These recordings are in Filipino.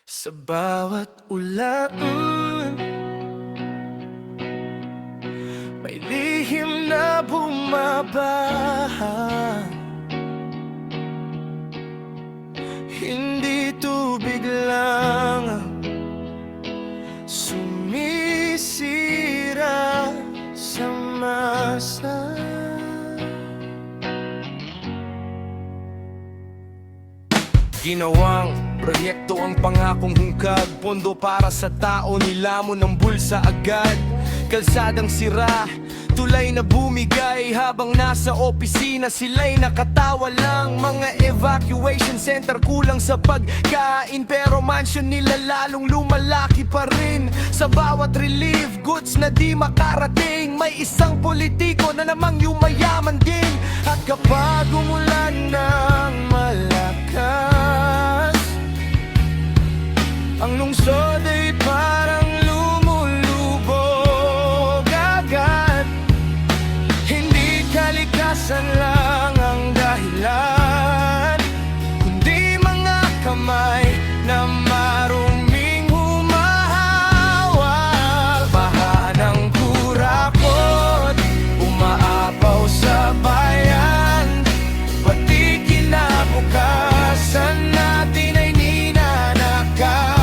Sa bawat ulan, may lihim na bumabaha. Hindi tubig lang sumisira sa masa. Ginawang proyekto ang pangakong hungkag, pondo para sa tao, nilamon ng bulsa agad. Kalsadang sira, tulay na bumigay, habang nasa opisina sila'y nakatawa lang. Mga evacuation center kulang sa pagkain, pero mansion nila lalong lumalaki pa rin. Sa bawat relief goods na di makarating, may isang politiko na namang yumayaman din. At kapag umulan ng malakas, ang lungsod ay parang lumulubog agad. Hindi kalikasan lang ang dahilan, kundi mga kamay na maruming humahawak. Baha ng kurakot, umaapaw sa bayan, pati kinabukasan natin ay ninanakawan.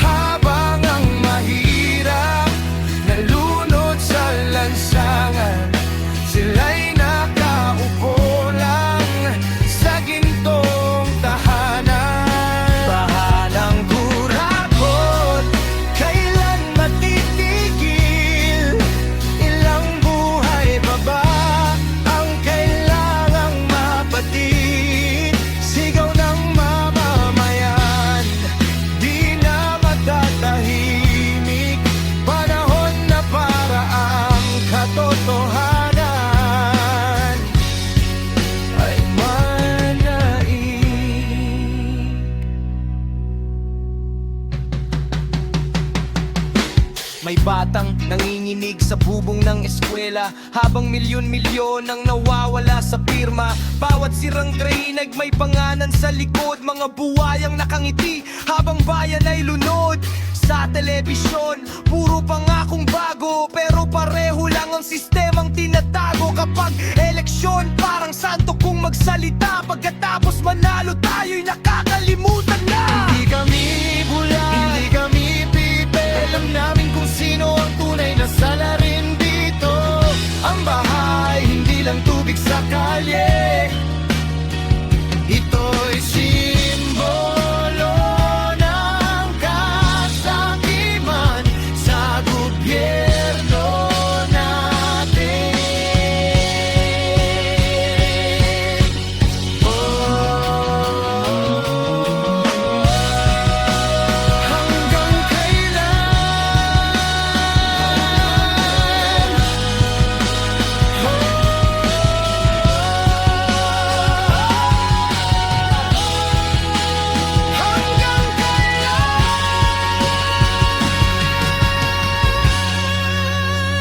Habang ang mahirap nalunod sa lansangan, sila'y nakaupo lang sa gintong tahanan. Baha ng kurakot, kailan matitigil? Ilang buhay pa ba ang kailangang mapatid? Sigaw ng mamamayan, di na matatahimik. Panahon na para ang katotohanan ay manaig. May batang nanginginig sa bubong ng eskwela, habang milyon-milyon ang nawawala sa pirma. Bawat sirang drainag may pangalan sa likod, mga buwayang nakangiti habang bayan ay lunod. Sa telebisyon, puro pangakong bago, pero pareho lang ang sistemang tinatago. Kapag eleksyon, parang santo kung magsalita, pagkatapos manalo tayo'y nakakalimutan na. Hindi kami bula, hindi kami pipe, alam namin kung sino ang tunay na salarin dito. Ang bahay, hindi lang tubig sa kalye, ito'y simbolo ng kasakiman sa gobyerno natin. Hanggang kailan? Hanggang kailan?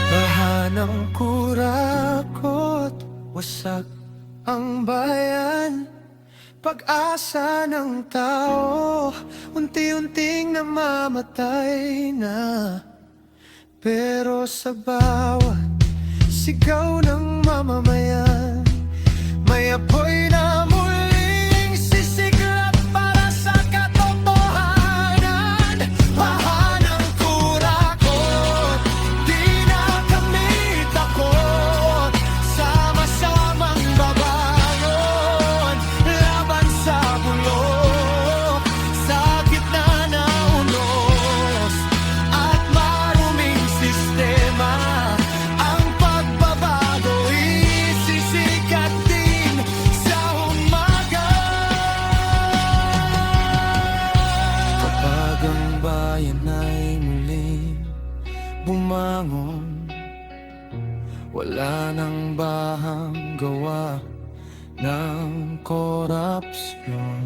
Baha ng kurakot, wasak ang bayan. Pag-asa ng tao, unti-unting namamatay na. Pero sa bawat sigaw ng mamamayan, may apoy na muling sisiklat para sa katotohanan. Baha ng kurakot, di na kami takot. Sama-samang babangon laban sa bulok, sa gitna na unos at maruming sistema. Ang pagbabago isisikat din sa umaga. Kapag ang bayan ay muling bumangon, wala nang bahang gawa ng korupsyon.